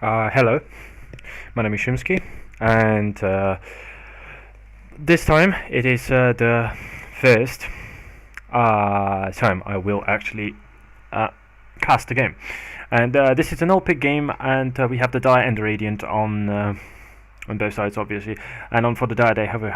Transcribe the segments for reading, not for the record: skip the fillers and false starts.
Hello, my name is Shumski, and this time it is the first time I will actually cast the game. And this is an OP game, and we have the Dire and the Radiant on both sides, obviously. And on for the Dire, we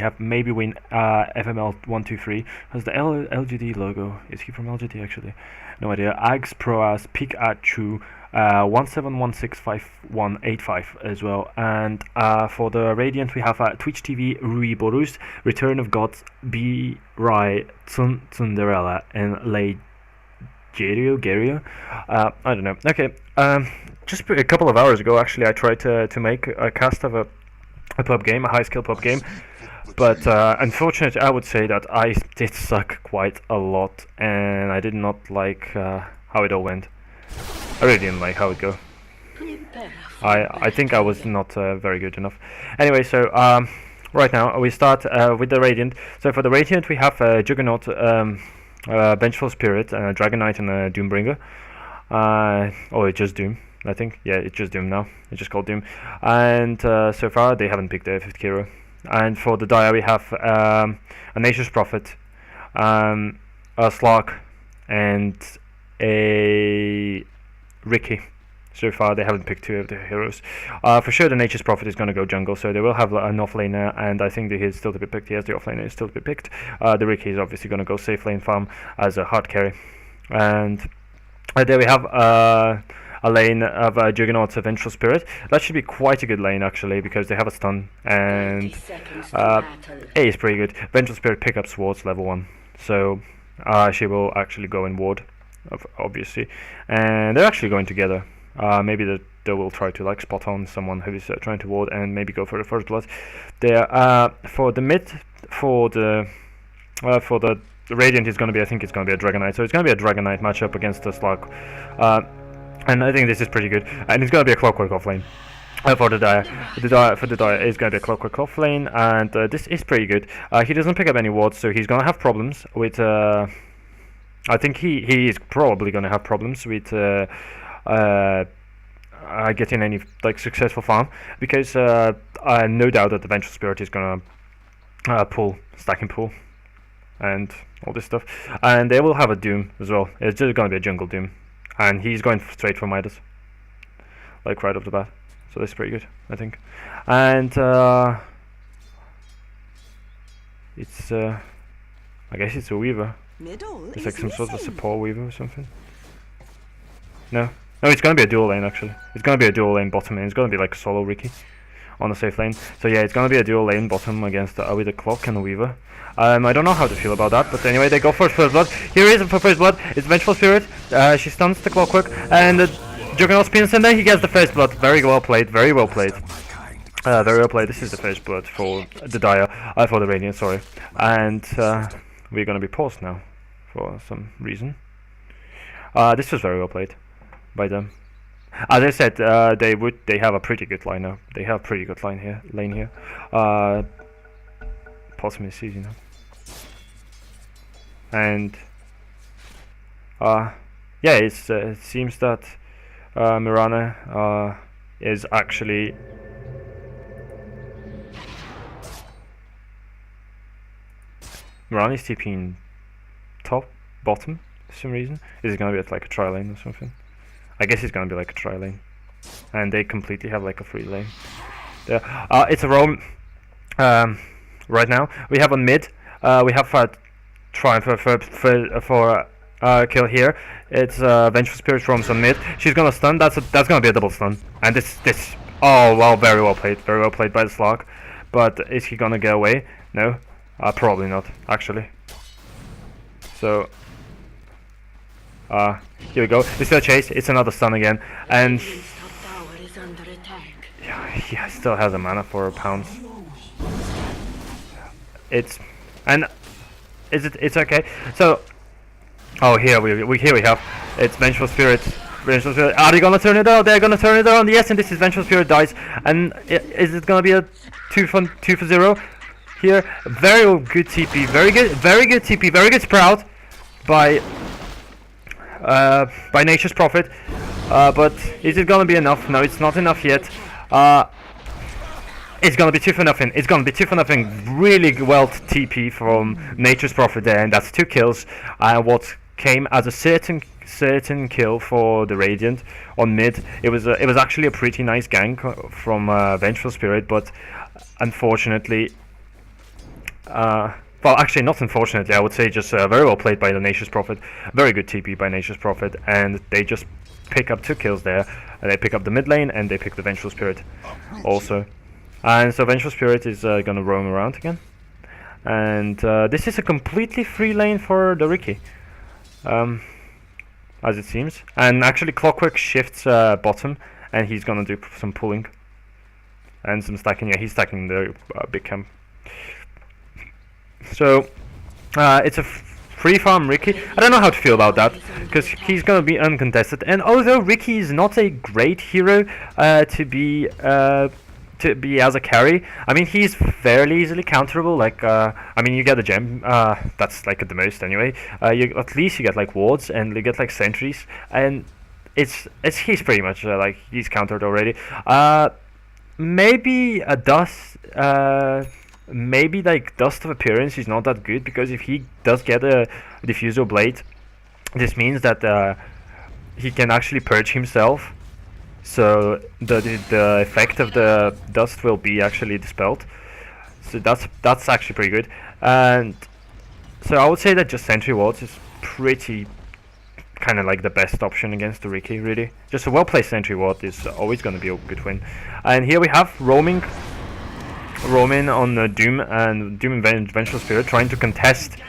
have maybe win FML 123. Has the LGD logo? Is he from LGD actually? No idea. Ags Proas Pikachu 17165185 as well. And for the Radiant, we have Twitch TV Rui Borus, Return of Gods B Rai Tsunderella, and Lei Gerio. I don't know. Okay. Just a couple of hours ago, actually, I tried to make a cast of a pub game, a high skill pub game, but unfortunately, I would say that I did suck quite a lot, and I did not like how it all went. I really didn't like how it go. I think I was not very good enough. Anyway, so right now we start with the Radiant. So for the Radiant, we have Juggernaut, Vengeful Spirit, Dragon Knight, and Doombringer. Or it's just Doom, I think. Yeah, it's just Doom now. It's just called Doom. And so far, they haven't picked a 5th hero. And for the Dire, we have a Nature's Prophet, a Slark, and a Ricky. So far, they haven't picked 2 of the heroes. For sure, the Nature's Prophet is going to go jungle, so they will have an offlaner, and I think that he's still to be picked. Yes, the offlaner is still to be picked. The Ricky is obviously going to go safe lane farm as a hard carry. And there we have a lane of Juggernaut's Vengeful Spirit. That should be quite a good lane, actually, because they have a stun, and A is pretty good. Vengeful Spirit pick up swords level 1, so she will actually go in ward, obviously. And they're actually going together. Maybe they will try to like spot on someone who is trying to ward and maybe go for the first blood. There for the mid, for the Radiant is going to be, I think it's going to be a Dragon Knight. So it's going to be a Dragon Knight matchup against the Slug, and I think this is pretty good. And it's going to be a Clockwork offlane. For the Dire, for the Dire is going to be a Clockwork offlane, and this is pretty good. He doesn't pick up any wards, so he's going to have problems with. I think he is probably going to have problems with. Getting any like successful farm, because no doubt that the Vengeful Spirit is gonna stacking pool and all this stuff, and they will have a Doom as well. It's just gonna be a jungle Doom, and he's going straight for Midas, like right off the bat. So this is pretty good, I think. And it's I guess it's a Weaver. It's like some sort of support Weaver or something. No, it's going to be a dual lane, actually. It's going to be a dual lane bottom, and it's going to be like a solo Ricky on the safe lane. So yeah, it's going to be a dual lane bottom against with a Clock and a Weaver. I don't know how to feel about that, but anyway, they go for first blood. Here is for first blood. It's Vengeful Spirit. She stuns the Clockwork, and the Juggernaut spins, and then he gets the first blood. Very well played. Very well played. Very well played. This is the first blood for the Dire, for the Radiant, sorry. And we're going to be paused now for some reason. This was very well played by them. As I said, they have a pretty good line now. They have a pretty good lane here. Possibly this season, and yeah, it seems that Mirana is actually Mirana's TPing top, bottom for some reason. Is it gonna be like a tri lane or something? I guess it's gonna be like a tri lane, and they completely have like a free lane. There, it's a roam. Right now we have on mid. We have trying for kill here. It's Vengeful Spirit roams on mid. She's gonna stun. That's gonna be a double stun. And this. Oh well, very well played by the Slug. But is he gonna get away? No, probably not actually. So. Here we go. This is a chase. It's another stun again, and yeah, he still has a mana for a pounce. It's okay. So, here we have it's Vengeful Spirit. Are they gonna turn it around? They're gonna turn it around. Yes, and this is Vengeful Spirit dies. And is it gonna be a 2 for 0 here? Very good TP. Very good TP. Very good sprout by Nature's Prophet. But is it gonna be enough? No, it's not enough yet. It's gonna be 2 for nothing. It's gonna be 2 for nothing. Really well TP from Nature's Prophet there, and that's 2 kills. What came as a certain kill for the Radiant on mid. It was actually a pretty nice gank from Vengeful Spirit, but unfortunately, well, actually not unfortunately, I would say just very well played by the Nature's Prophet. Very good TP by Nature's Prophet, and they just pick up 2 kills there. They pick up the mid lane and they pick the Vengeful Spirit also. And so Vengeful Spirit is gonna roam around again. And this is a completely free lane for the Riki, as it seems. And actually Clockwork shifts bottom, and he's gonna do some pulling and some stacking. Yeah, he's stacking the big camp. So it's a free farm Riki. I don't know how to feel about that, because he's gonna be uncontested. And although Riki is not a great hero to be as a carry, I mean, he's fairly easily counterable. Like, I mean, you get a gem, that's like at the most anyway. At least you get like wards, and you get like sentries, and he's pretty much like he's countered already. Maybe a dust, maybe like Dust of Appearance is not that good, because if he does get a Diffusal Blade, this means that he can actually purge himself. So the effect of the dust will be actually dispelled. So that's actually pretty good. And so I would say that just Sentry Wards is pretty kind of like the best option against the Riki, really. Just a well placed Sentry Ward is always going to be a good win. And here we have roaming on Doom and Vengeful Spirit trying to contest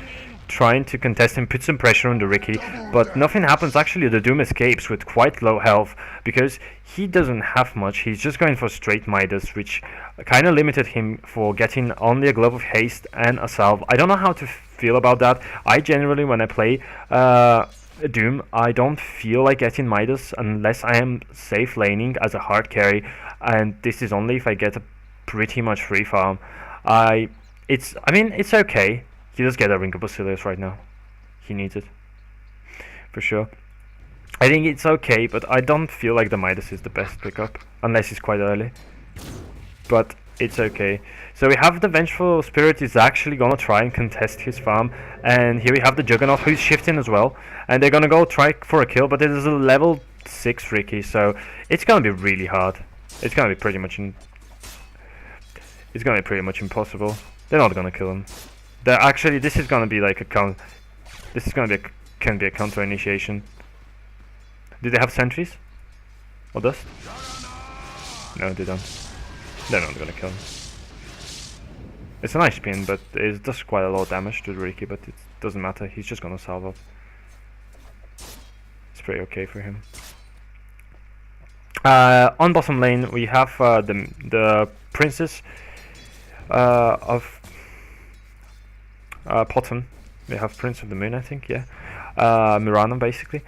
him, put some pressure on the Riki, but nothing happens. Actually, the Doom escapes with quite low health, because he doesn't have much. He's just going for straight Midas, which kind of limited him for getting only a Glove of Haste and a Salve. I don't know how to feel about that. I generally, when I play Doom, I don't feel like getting Midas unless I am safe laning as a hard carry, and this is only if I get a pretty much free farm. I mean, it's okay. He does get a Ring of Basilius right now. He needs it, for sure. I think it's okay, but I don't feel like the Midas is the best pickup, unless it's quite early. But it's okay. So we have the Vengeful Spirit is actually gonna try and contest his farm, and here we have the Juggernaut who's shifting as well, and they're gonna go try for a kill, but it is a level 6 Riki, so it's gonna be really hard. It's gonna be pretty much impossible. They're not gonna kill him. Actually, this is gonna be like a count. This is gonna be can be a counter initiation. Do they have sentries? Or dust? No, they don't. They're not gonna kill him. It's a nice spin, but it does quite a lot of damage to the Riki, but it doesn't matter. He's just gonna salve up. It's pretty okay for him. On bottom lane, we have the Princess of Potten. We have Prince of the Moon, I think, yeah. Mirana, basically.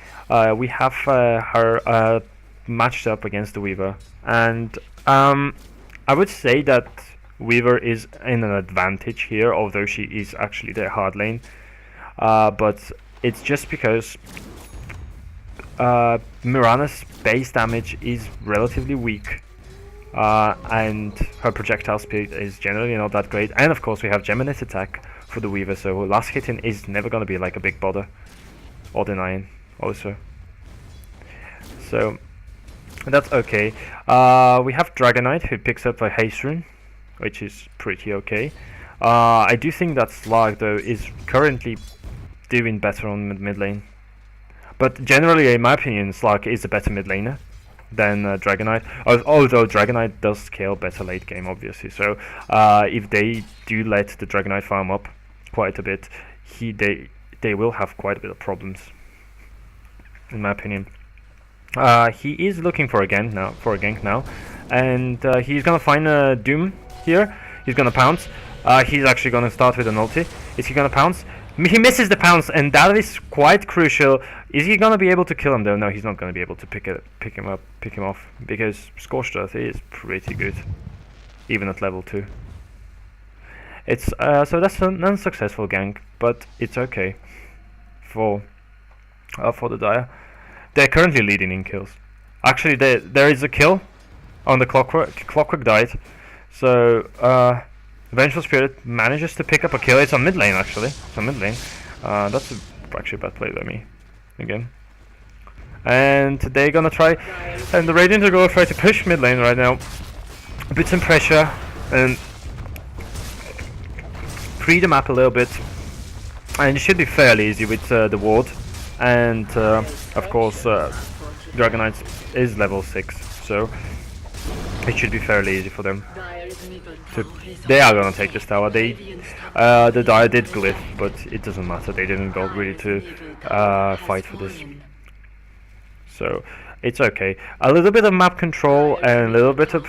We have her matched up against the Weaver, and I would say that Weaver is in an advantage here, although she is actually their hard lane. But it's just because Mirana's base damage is relatively weak, and her projectile speed is generally not that great. And of course we have Gemini's attack for the Weaver, so last hitting is never going to be like a big bother, or denying also. So that's okay. We have Dragonite who picks up a Haste Rune, which is pretty okay. I do think that Slag though is currently doing better on mid lane, but generally in my opinion Slag is a better mid laner than Dragonite, although Dragonite does scale better late game obviously. So if they do let the Dragonite farm up quite a bit, they will have quite a bit of problems, in my opinion. He is looking for a gank now, and he's gonna find a Doom here. He's gonna pounce. He's actually gonna start with an ulti. Is he gonna pounce? He misses the pounce, and that is quite crucial. Is he gonna be able to kill him though? No, he's not gonna be able to pick him off, because Scorched Earth is pretty good, even at level 2. It's so that's an unsuccessful gank, but it's okay for the Dire. They're currently leading in kills, Actually, there is a kill on the Clockwork. Clockwork died. So, Vengeful Spirit manages to pick up a kill. It's on mid lane, actually. It's on mid lane. That's actually a bad play by me. Again. And they're gonna try... And the Radiant are gonna try to push mid lane right now. Put some pressure and free the map a little bit. And it should be fairly easy with the ward. And, of course, Dragon.Int is level 6. So, it should be fairly easy for them. They are gonna take this tower. The Dire did glyph, but it doesn't matter. They didn't go really to fight for this, so it's okay. A little bit of map control and a little bit of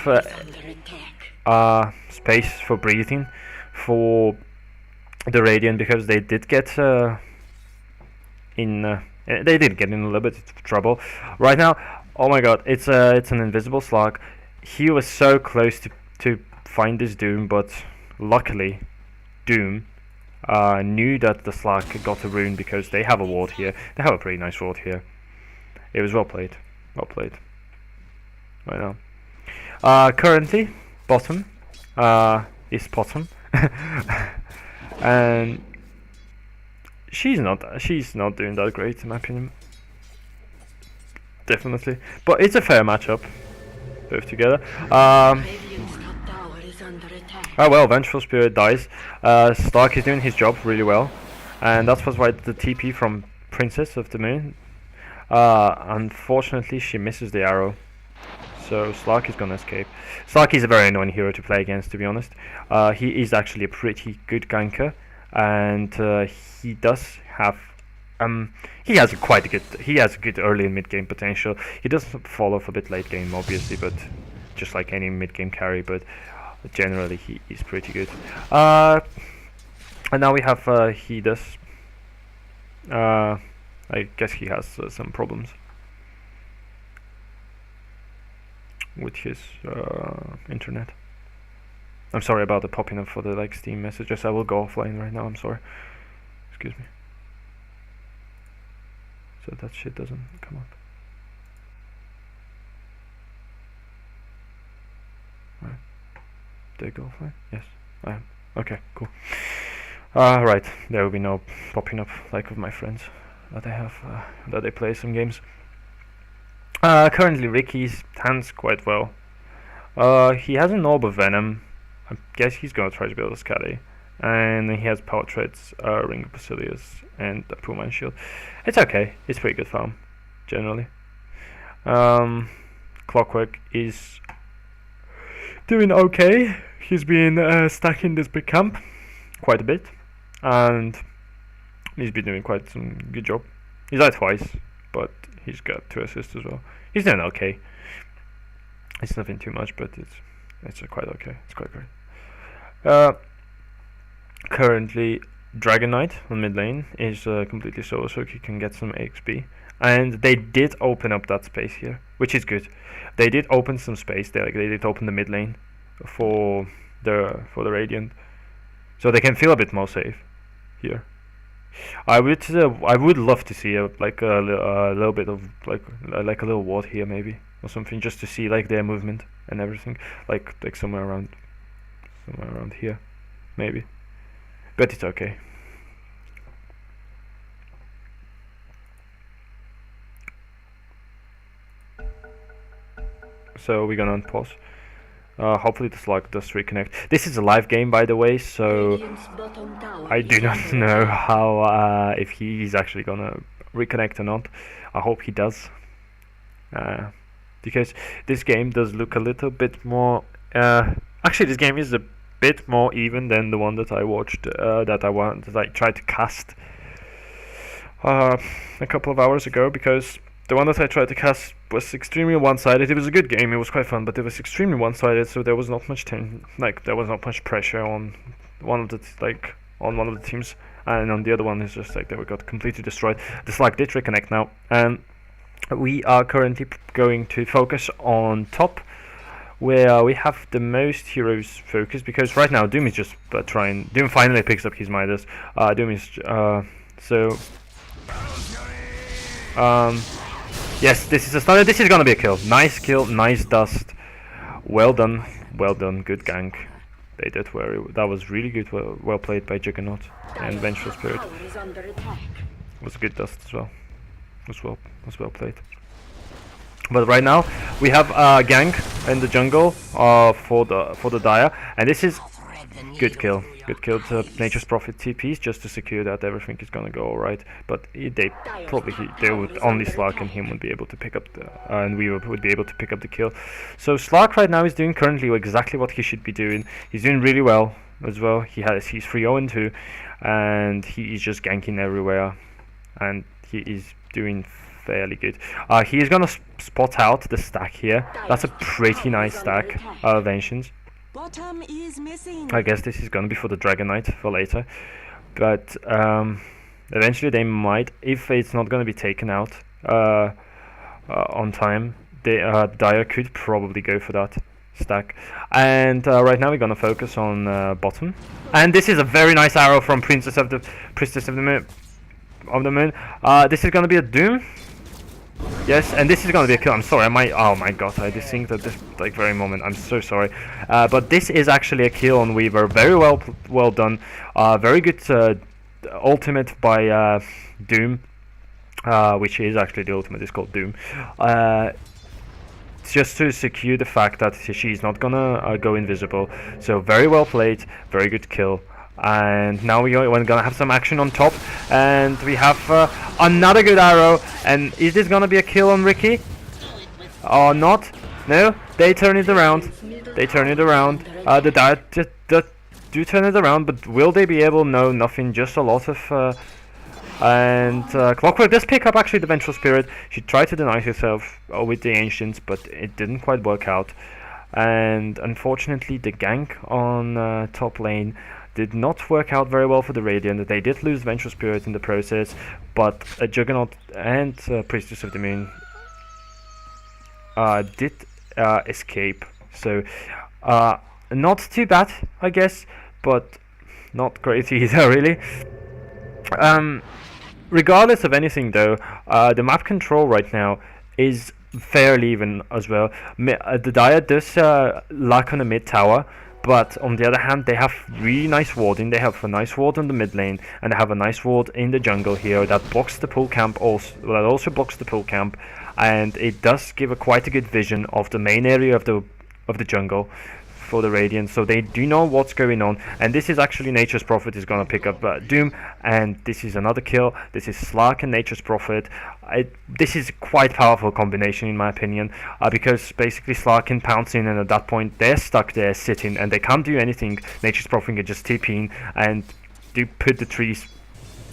space for breathing for the Radiant, because they did get in a little bit of trouble right now. Oh my god, it's an invisible Slark. He was so close to find this Doom, but luckily Doom knew that the Slark got a rune, because they have a ward here. They have a pretty nice ward here. It was well played. Well played. Right now. Currently, bottom is bottom. And she's not doing that great in my opinion. Definitely. But it's a fair matchup. Both together. Oh well, Vengeful Spirit dies. Stark is doing his job really well, and that's why the TP from Princess of the Moon. Unfortunately, she misses the arrow, so Stark is gonna escape. Stark is a very annoying hero to play against, to be honest. He is actually a pretty good ganker, and he does have he has a good early and mid game potential. He does fall off a bit late game, obviously, but just like any mid game carry, but generally he is pretty good. And now we have he does. I guess he has some problems with his internet. I'm sorry about the popping up for the Steam messages. I will go offline right now. I'm sorry. Excuse me. So that shit doesn't come up. Right. Did I go offline? Yes, I am. Okay, cool. Right, there will be no popping up like of my friends that I have, that they play some games. Currently Ricky's stands quite well. He has an Orb of Venom. I guess he's gonna try to build a Scatty. And he has Power Treads, Ring of Basilius, and the Pullman Shield. It's okay. It's pretty good farm, generally. Clockwork is doing okay. He's been stacking this big camp quite a bit, and he's been doing quite some good job. He's died twice, but he's got 2 assists as well. He's doing okay. It's nothing too much, but it's quite okay. It's quite great. Currently, Dragon.Int on mid lane is completely solo, so he can get some XP. And they did open up that space here, which is good. They did open some space there. They did open the mid lane for the Radiant, so they can feel a bit more safe here. I would love to see a little bit of like a little ward here maybe, or something, just to see their movement and everything, like somewhere around here maybe. But it's okay. So we're gonna unpause. Hopefully this does reconnect. This is a live game, by the way, so I do not know how if he's actually gonna reconnect or not. I hope he does, because this game does look a little bit more. Actually, this game is a bit more even than the one that I watched, that I tried to cast a couple of hours ago, because the one that I tried to cast was extremely one-sided. It was a good game, it was quite fun, but it was extremely one-sided, so there was not much there was not much pressure on one of the teams, and on the other one it's just they got completely destroyed. The Slack did reconnect now, and we are currently going to focus on top, where we have the most heroes focused, because right now Doom is just trying. Doom finally picks up his Midas. Doom is Yes, this is a stunner. This is gonna be a kill, nice dust. Well done, good gank. They did that was really good, well played by Juggernaut and Vengeful Spirit. It was good dust as well. Was well played. But right now we have a gank in the jungle for the Dire, and this is good kill to Nature's Prophet TPs just to secure that everything is gonna go alright. But they would only Slark and him would be able to pick up and we would be able to pick up the kill. So Slark right now is doing currently exactly what he should be doing. He's doing really well as well. He's 3-0-2 and he is just ganking everywhere, and he is doing fairly good. He is gonna spot out the stack here. That's a pretty nice stack of Ancients. Bottom is missing. I guess this is gonna be for the Dragon Knight for later, but eventually they might, if it's not gonna be taken out on time, Dire could probably go for that stack. And right now we're gonna focus on bottom, and this is a very nice arrow from Priestess of the Moon. This is gonna be a Doom. Yes, and this is gonna be a kill. I'm sorry, oh my god, I just think that this very moment. I'm so sorry, but this is actually a kill on Weaver. Very well done. Very good ultimate by Doom, which is actually the ultimate. Is called Doom. Just to secure the fact that she's not gonna go invisible. So very well played. Very good kill. And now we're gonna have some action on top, and we have another good arrow. And is this gonna be a kill on Ricky or not? No, they turn it around. The Dire do turn it around, but will they be able? No, nothing. Just a lot of Clockwork does pick up actually the Vengeful Spirit. She tried to deny herself with the Ancients, but it didn't quite work out. And unfortunately, the gank on top lane did not work out very well for the Radiant. They did lose Vengeful Spirit in the process, but Juggernaut and Priestess of the Moon did escape. So not too bad, I guess, but not great either, really. Regardless of anything, though, the map control right now is fairly even as well. The Dire does lack on the mid tower, but on the other hand, they have really nice warding. They have a nice ward on the mid lane, and they have a nice ward in the jungle here that blocks the pool camp. Also blocks the pool camp, and it does give quite a good vision of the main area of the jungle for the Radiant. So they do know what's going on, and this is actually Nature's Prophet is gonna pick up Doom, and this is another kill. This is Slark and Nature's Prophet. This is quite powerful combination in my opinion, because basically Slark can pounce in, and at that point they're stuck there sitting and they can't do anything. Nature's Prophet can just TP in and do put the trees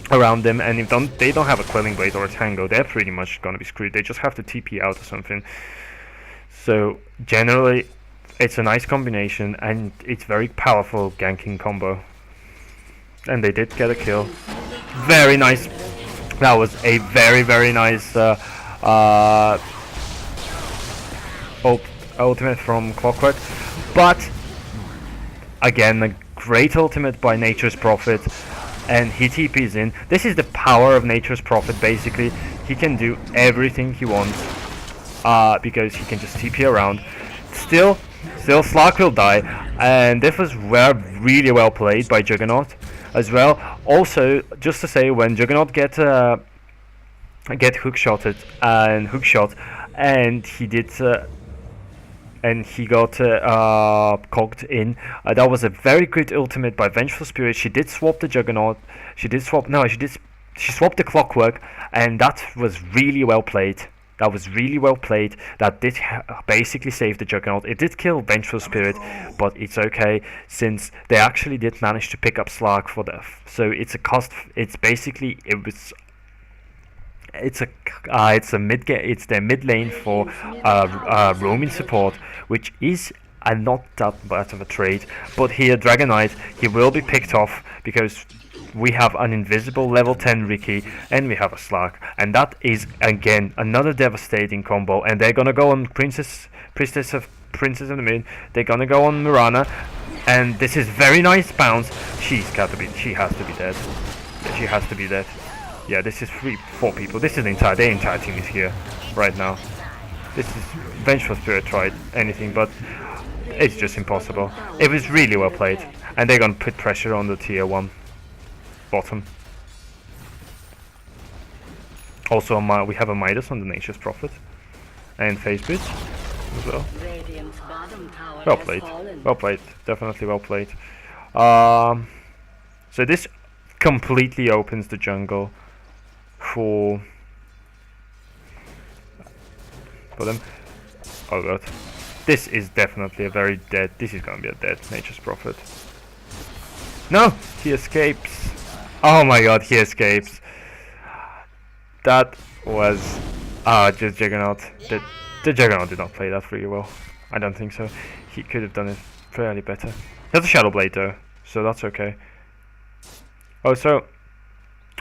around them, and if they don't have a Quelling Blade or a Tango, they're pretty much gonna be screwed. They just have to TP out or something. So generally it's a nice combination, and it's very powerful ganking combo. And they did get a kill. Very nice. That was a very nice ultimate from Clockwork. But again, a great ultimate by Nature's Prophet, and he TPs in. This is the power of Nature's Prophet. Basically, he can do everything he wants because he can just TP around. Still Slark will die, and this was really well played by Juggernaut as well. Also, just to say, when Juggernaut get hookshot and he did and he got cogged in, that was a very good ultimate by Vengeful Spirit. She did swap the Juggernaut. She swapped the Clockwork, and that was really well played. That was really well played. That did basically save the Juggernaut. It did kill Vengeful Spirit, but it's okay since they actually did manage to pick up Slark for the. So it's a cost. It's basically it's their mid lane for roaming support, which is not that bad of a trade. But here, Dragon Knight, he will be picked off because we have an invisible level 10 Ricky and we have a Slark, and that is again another devastating combo. And they're gonna go on Priestess of the Moon. They're gonna go on Mirana, and this is very nice bounce. She has to be dead. She has to be dead. Yeah, this is 4 people. This is the entire team is here right now. This is Vengeful Spirit tried anything, but it's just impossible. It was really well played, and they're gonna put pressure on the tier 1 bottom. Also, we have a Midas on the Nature's Prophet and Phase Boots as well. Well played, well played, definitely well played. So this completely opens the jungle for them. Oh god, this is definitely a very dead. This is gonna be a dead Nature's Prophet. No, he escapes. Oh my god, he escapes. That was just Juggernaut. The Juggernaut did not play that really well. I don't think so. He could have done it fairly better. He has a Shadow Blade though, so that's okay. Oh, so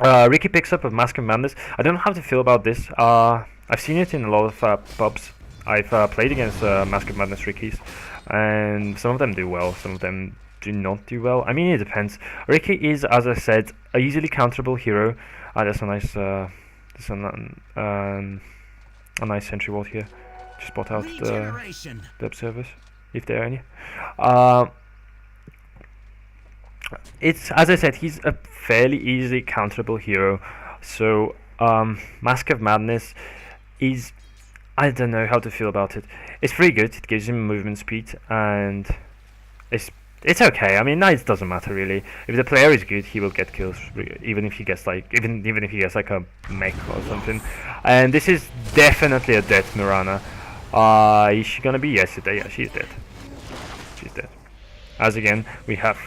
Ricky picks up a Mask of Madness. I don't know how to feel about this. I've seen it in a lot of pubs. I've played against Mask of Madness Rickies, and some of them do well, some of them do not do well. I mean, it depends. Ricky is, as I said, a easily counterable hero. That's a nice, a nice sentry ward here. Just spot out the observers, if there are any. It's, as I said, he's a fairly easily counterable hero. So Mask of Madness is, I don't know how to feel about it. It's pretty good. It gives him movement speed, and it's okay. I mean, it doesn't matter really. If the player is good, he will get kills, even if he gets like even if he gets like a mech or something. And this is definitely a dead Mirana. Is she gonna be? Yes, yeah, she's dead. She's dead. As again, we have,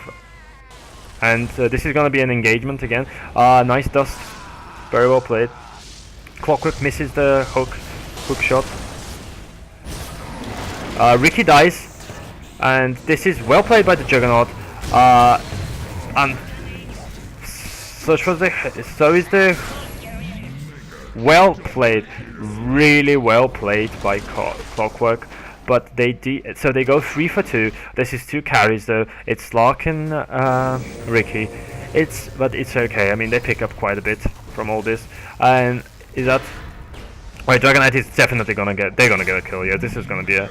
and this is gonna be an engagement again. Nice dust, very well played. Clockwork misses the hook shot. Ricky dies. And this is well played by the Juggernaut, and so is the well played, really well played by Clockwork. But they go 3 for 2. This is 2 carries though. It's Lark and Ricky. But it's okay. I mean, they pick up quite a bit from all this. And is that? Right, Juggernaut is definitely gonna get. They're gonna get a kill. Yeah, this is gonna be a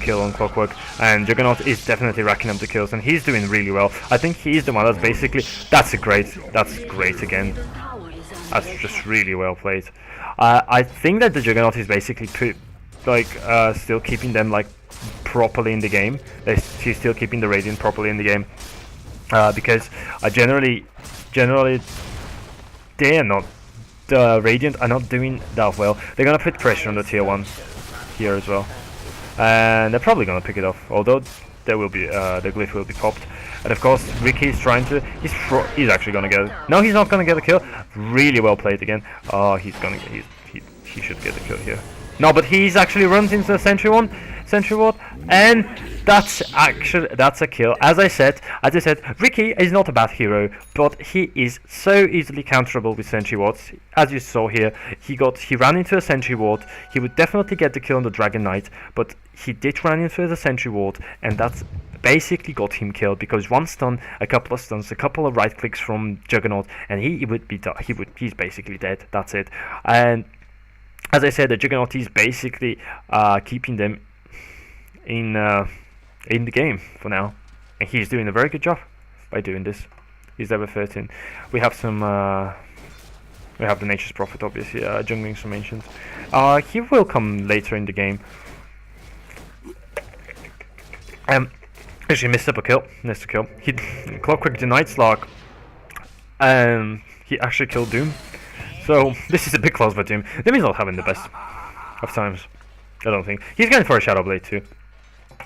kill on Clockwork, and Juggernaut is definitely racking up the kills, and he's doing really well. I think he's the one that's basically. That's great again. That's just really well played. I think that the Juggernaut is basically still keeping them like properly in the game. She's still keeping the Radiant properly in the game, because generally they are not. The Radiant are not doing that well. They're gonna put pressure on the tier 1 here as well, and they're probably gonna pick it off. Although there will be the glyph will be popped, and of course Ricky is trying to. He's actually gonna get it. No, he's not gonna get a kill. Really well played again. Oh, he should get a kill here. No, but he's actually runs into the sentry ward, and that's a kill. As I said, Ricky is not a bad hero, but he is so easily counterable with sentry wards. As you saw here, he ran into a sentry ward. He would definitely get the kill on the Dragon Knight, but he did run into the sentry ward, and that's basically got him killed, because one stun, a couple of stuns, a couple of right clicks from Juggernaut, and he's basically dead. That's it. And as I said, the Juggernaut is basically keeping them in the game for now, and he's doing a very good job by doing this. He's level 13. We have some. We have the Nature's Prophet, obviously, jungling some ancients. He will come later in the game. Actually missed up a kill. Missed a kill. He Clockwork denied Slark, and he actually killed Doom. So this is a bit close for Doom. Doom is not having the best of times, I don't think. He's going for a Shadow Blade too.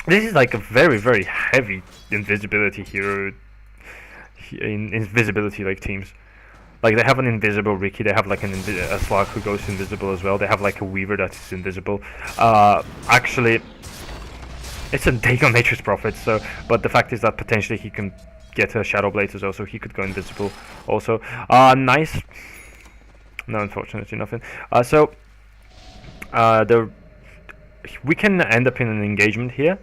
This is like a very, very heavy invisibility hero in invisibility like teams. Like they have an invisible Ricky, they have like a Slark who goes invisible as well. They have like a Weaver that is invisible. Actually, it's a take on Nature's Prophet. So, but the fact is that potentially he can get a Shadow Blade as well, so he could go invisible also. Nice. No, unfortunately nothing. We can end up in an engagement here,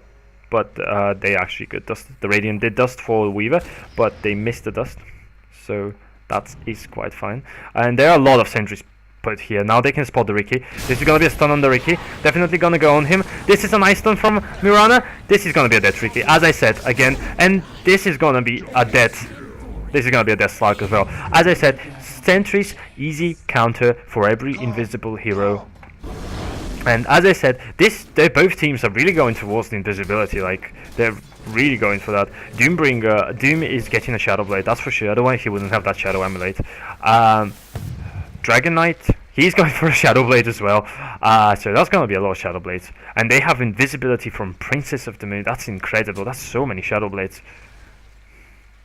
but they actually got dust. The Radiant did dust for Weaver, but they missed the dust, so That is quite fine. And there are a lot of sentries put here. Now they can spot the Ricky. This is gonna be a stun on the Ricky. Definitely gonna go on him. This is a nice stun from Mirana. This is gonna be a dead Ricky, as I said again. And this is gonna be a dead. This is gonna be a dead Slug as well. As I said, sentries easy counter for every invisible hero. And as I said, both teams are really going towards the invisibility. Like they're really going for that. Doom is getting a Shadow Blade, that's for sure. Otherwise he wouldn't have that Shadow Amulet. Dragon Knight, he's going for a Shadow Blade as well. So that's going to be a lot of Shadow Blades. And they have invisibility from Princess of the Moon. That's incredible. That's so many Shadow Blades.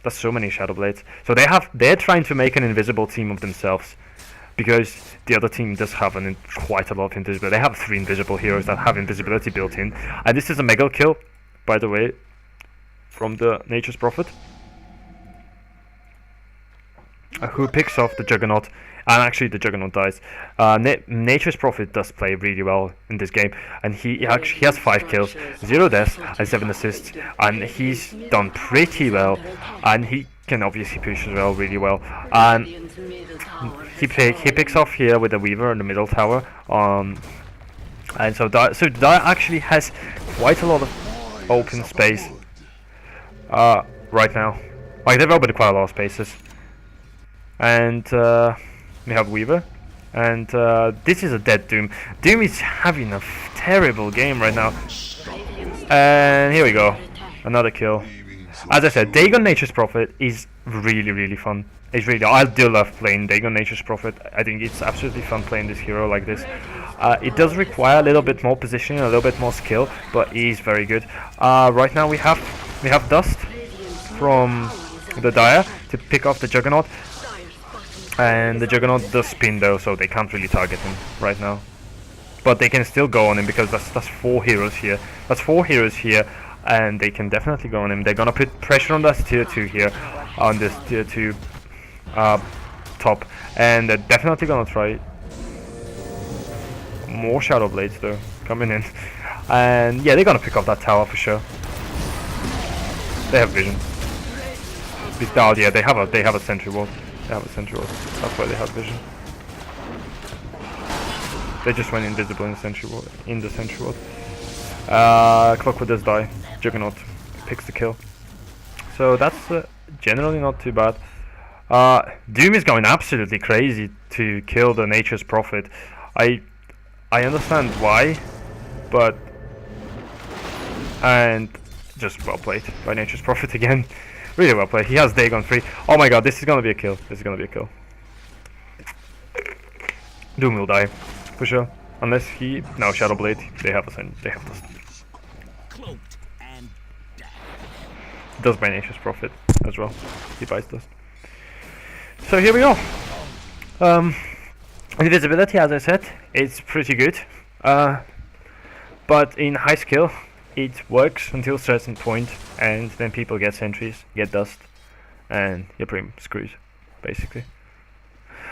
That's so many Shadow Blades. So they're trying to make an invisible team of themselves, because the other team does have quite a lot of invisibility. They have 3 invisible heroes that have invisibility built in. And this is a mega kill, by the way, from the Nature's Prophet, who picks off the Juggernaut. And actually the Juggernaut dies. Nature's Prophet does play really well in this game, and he has 5 kills, 0 deaths and 7 assists, and he's done pretty well, and he can obviously push as well really well. And he picks off here with the Weaver in the middle tower, and so that actually has quite a lot of open space right now. Like they've opened quite a lot of spaces, and we have Weaver, and this is a dead Doom. Doom is having a terrible game right now, and here we go, another kill. As I said, Dagon Nature's Prophet is really fun. I do love playing Dagon Nature's Prophet. I think it's absolutely fun playing this hero like this. It does require a little bit more positioning, a little bit more skill, but he's very good. Right now we have Dust from the Dire to pick off the Juggernaut, and the Juggernaut does spin though, so they can't really target him right now. But they can still go on him, because that's 4 heroes here. That's 4 heroes here, and they can definitely go on him. They're gonna put pressure on this tier 2 here, on this tier 2 top, and they're definitely gonna try more Shadow Blades though coming in, and yeah, they're gonna pick up that tower for sure. They have vision. Oh yeah, they have a sentry ward. They have a sentry ward. That's why they have vision. They just went invisible in the sentry ward. Clockwood does die. Juggernaut picks the kill. So that's generally not too bad. Doom is going absolutely crazy to kill the Nature's Prophet. I understand why, but and just well played by Nature's Prophet again. Really well played. He has Dagon free. Oh my god, this is gonna be a kill. Doom will die for sure, unless he Shadow Blade. They have Dust. Does buy Nature's Prophet as well. He buys Dust. So here we go. Invisibility, as I said, it's pretty good. But in high skill, it works until a certain point, and then people get sentries, get Dust, and you're pretty screwed, basically.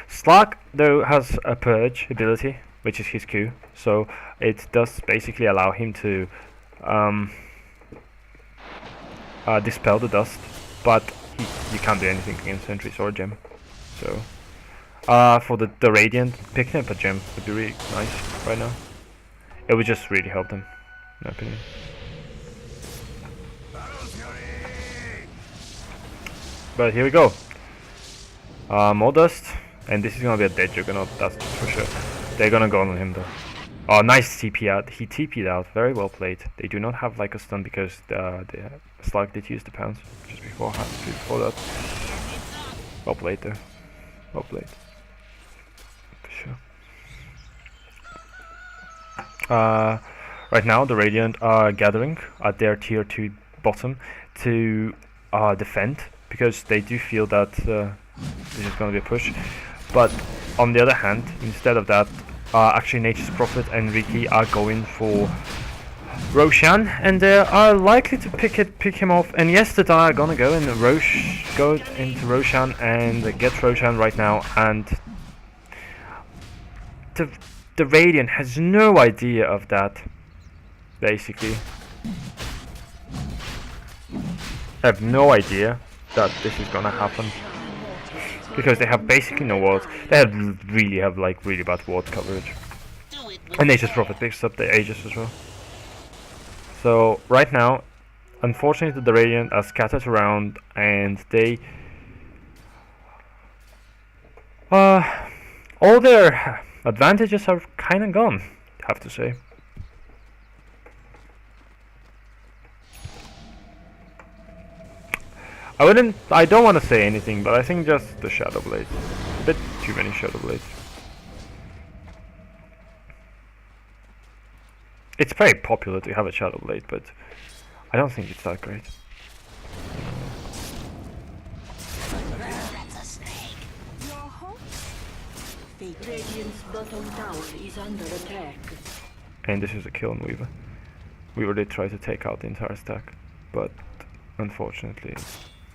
Slug, though, has a Purge ability, which is his Q, so it does basically allow him to dispel the Dust, but you can't do anything against sentries or gem. So for the Radiant, picking up a gem would be really nice right now. It would just really help them, in my opinion. But here we go. More Dust, and this is gonna be a dead Juggernaut, that's for sure. They're gonna go on him though. Oh, nice TP out. He TP'd out. Very well played. They do not have like a stun because the Slug did use the pounce just before that. Well played though. Well played. For sure. Right now the Radiant are gathering at their tier 2 bottom to defend, because they do feel that this is going to be a push. But on the other hand, instead of that, actually Nature's Prophet and Ricky are going for Roshan, and they are likely to pick him off. And yes, the Dire are gonna go into Roshan and get Roshan right now, and the Radiant has no idea of that. Basically, I have no idea that this is gonna happen. because they have basically no wards. They really have like really bad ward coverage. And Nature's Prophet picks up the Aegis as well. So right now, unfortunately, the Radiant are scattered around, and they all their advantages are kind of gone, I have to say. I don't want to say anything, but I think just the Shadow Blades. A bit too many Shadow Blades. It's very popular to have a Shadow Blade, but I don't think it's that great. Radiant's bottom tower is under attack. And this is a kill on Weaver. Weaver did try to take out the entire stack, but unfortunately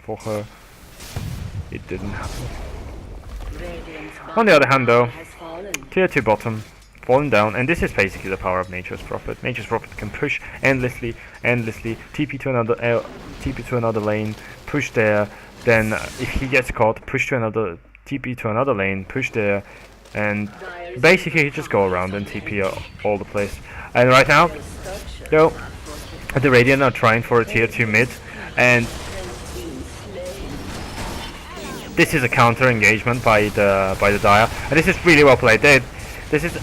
for her, it didn't happen. On the other hand though, tier 2 bottom, falling down, and this is basically the power of Nature's Prophet. Nature's Prophet can push endlessly, TP to another lane, push there, then if he gets caught, push to another, TP to another lane, push there, and basically just go around and TP all the place. And right now, though, the Radiant are trying for a tier 2 mid, and this is a counter engagement by the Dire, and this is really well played. This is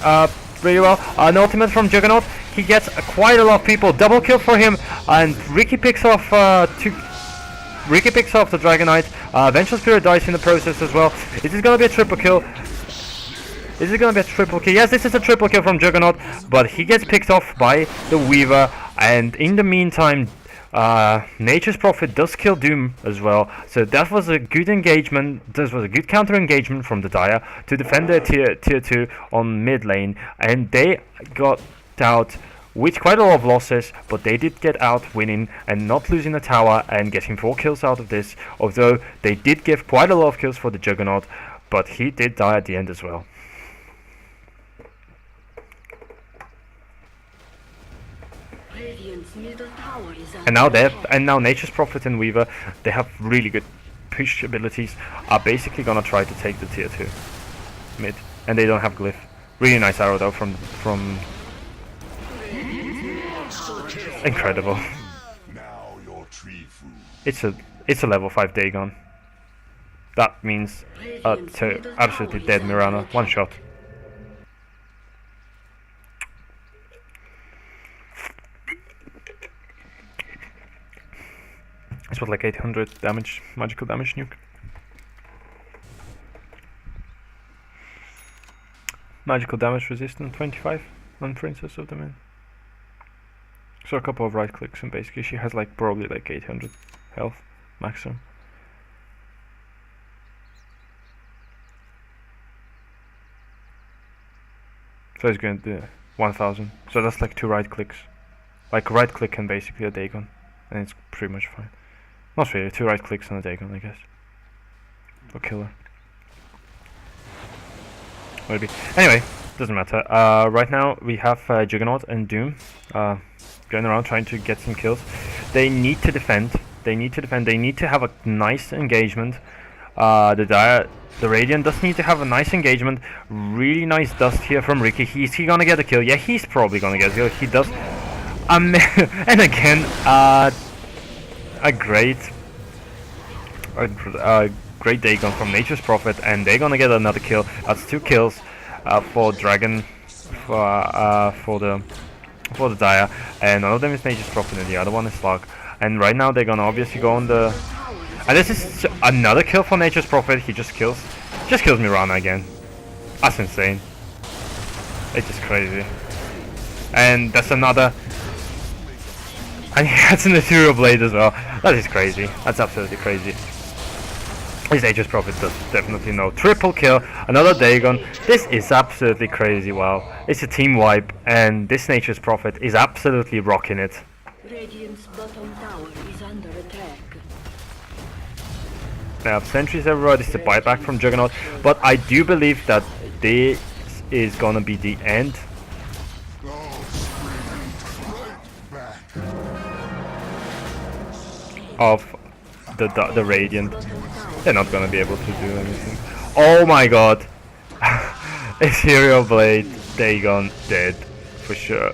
really well. An ultimate from Juggernaut. He gets quite a lot of people. Double kill for him, and Ricky picks off Ricky picks off the Dragonite. Vengeful Spirit dies in the process as well. Is this gonna be a triple kill? Is it gonna be a triple kill? Yes, this is a triple kill from Juggernaut, but he gets picked off by the Weaver, and in the meantime, Nature's Prophet does kill Doom as well. So that was a good engagement. This was a good counter engagement from the Dire to defend their tier 2 on mid lane, and they got out with quite a lot of losses, but they did get out winning and not losing a tower and getting 4 kills out of this, although they did give quite a lot of kills for the Juggernaut, but he did die at the end as well. And now Nature's Prophet and Weaver, they have really good push abilities, are basically gonna try to take the tier 2 mid, and they don't have glyph. Really nice arrow though from incredible. It's a level 5 Dagon. That means to absolutely dead Mirana, one shot. It's what, like 800 damage, magical damage nuke. Magical damage resistant 25 on Princess of the Min. So a couple of right clicks and basically she has like probably like 800 health maximum. So it's going to do 1000. So that's like 2 right clicks. Like right click and basically a Dagon, and it's pretty much fine. Not really, 2 right clicks on a Dagon, I guess. For killer. Maybe. Anyway, doesn't matter. Right now we have Juggernaut and Doom going around trying to get some kills. They need to defend. They need to have a nice engagement. The Radiant does need to have a nice engagement. Really nice dust here from Ricky. Is he gonna get a kill? Yeah, he's probably gonna get a kill. He does. And again, a great Dagon from Nature's Prophet, and they're gonna get another kill. That's 2 kills for Dragon, for the Dire, and one of them is Nature's Prophet and the other one is Slug. And right now they're gonna obviously go on the. And this is another kill for Nature's Prophet. He just kills Mirana again. That's insane. It's just crazy. And that's another. And he has an Ethereal Blade as well. That is crazy. That's absolutely crazy. His Nature's Prophet does definitely no. Triple kill, another Dagon. This is absolutely crazy. Wow. It's a team wipe, and this Nature's Prophet is absolutely rocking it. Radiant's bottom tower is under attack. They have sentries everywhere. This is a buyback from Juggernaut, but I do believe that this is gonna be the end. Of the Radiant. They're not gonna be able to do anything. Oh my god! Ethereal Blade, Dagon dead for sure.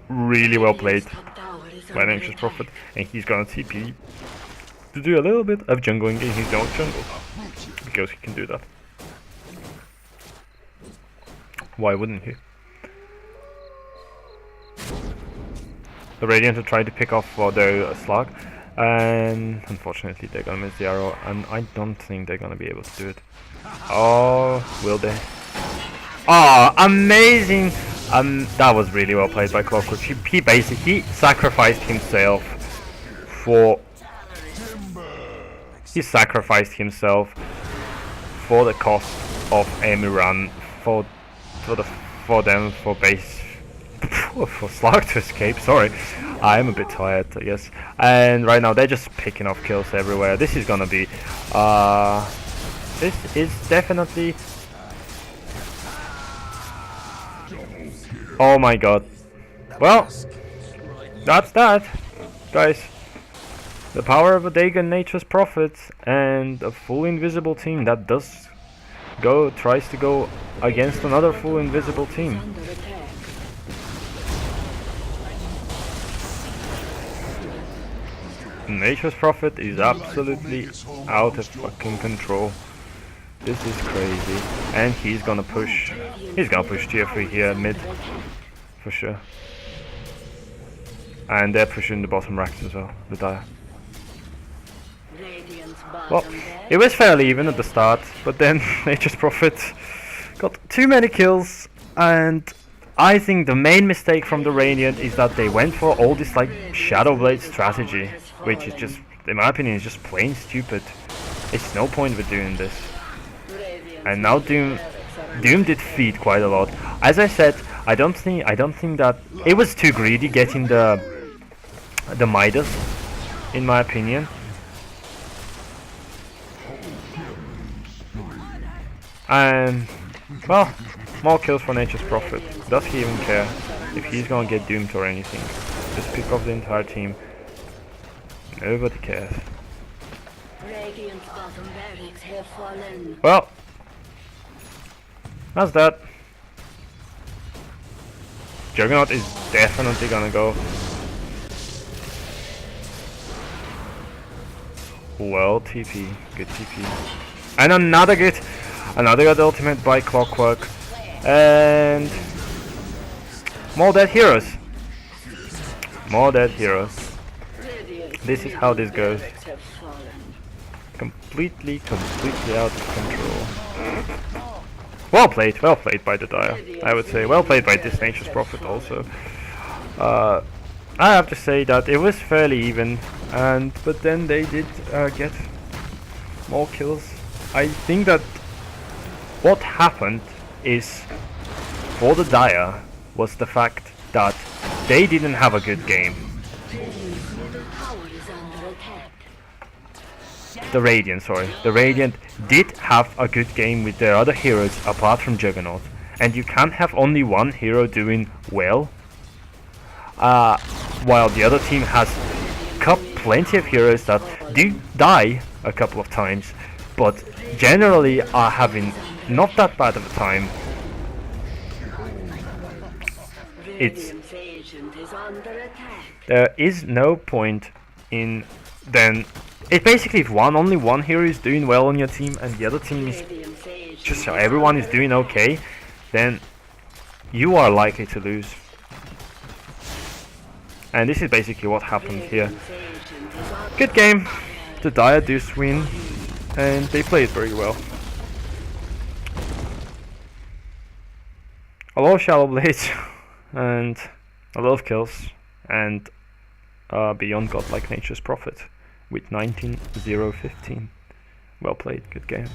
Really well played by Nature's Prophet, and he's gonna TP to do a little bit of jungling in his own jungle because he can do that. Why wouldn't he? The Radiant are trying to pick off their Slug, and unfortunately they're gonna miss the arrow, and I don't think they're gonna be able to do it. Oh, will they? Oh, amazing! That was really well played by Clockwork. He basically sacrificed himself for... He sacrificed himself for the cost of Emiran for base for Slug to escape. Sorry, I'm a bit tired, I guess. And right now they're just picking off kills everywhere. This is gonna be this is definitely... Oh my god. Well, that's that, guys. The power of a Dagon Nature's Prophet and a full invisible team that tries to go against another full invisible team. Nature's Prophet is absolutely out of fucking control. This is crazy. And he's gonna push tier 3 here mid for sure. And they're pushing the bottom racks as well, the Dire. Well, it was fairly even at the start, but then Nature's Prophet got too many kills, and I think the main mistake from the Radiant is that they went for all this like Shadow Blade strategy, which is just, in my opinion, is just plain stupid. It's no point with doing this. And now Doom did feed quite a lot. As I said, I don't think that it was too greedy getting the Midas, in my opinion. And well, more kills for Nature's Prophet. Does he even care if he's gonna get doomed or anything? Just pick off the entire team. Nobody cares. Well, that's that. Juggernaut is definitely gonna go. Well, TP, good TP, and another good ultimate by Clockwork, and more dead heroes. More dead heroes. This is how this goes. Completely out of control. Well played by the Dire. I would say well played by this Nature's Prophet also. I have to say that it was fairly even, but then they did get more kills. I think that what happened is, for the Dire, was the fact that they didn't have a good game. The Radiant did have a good game with their other heroes apart from Juggernaut, and you can't have only one hero doing well, while the other team has plenty of heroes that do die a couple of times, but generally are having not that bad of a time. There is no point in then. It's basically if only one hero is doing well on your team and the other team is just so everyone is doing okay, then you are likely to lose. And this is basically what happened here. Good game. The Dire do win, and they played very well. A lot of Shadow Blades and a lot of kills, and beyond godlike Nature's Prophet with 19-0-15. Well played, good game.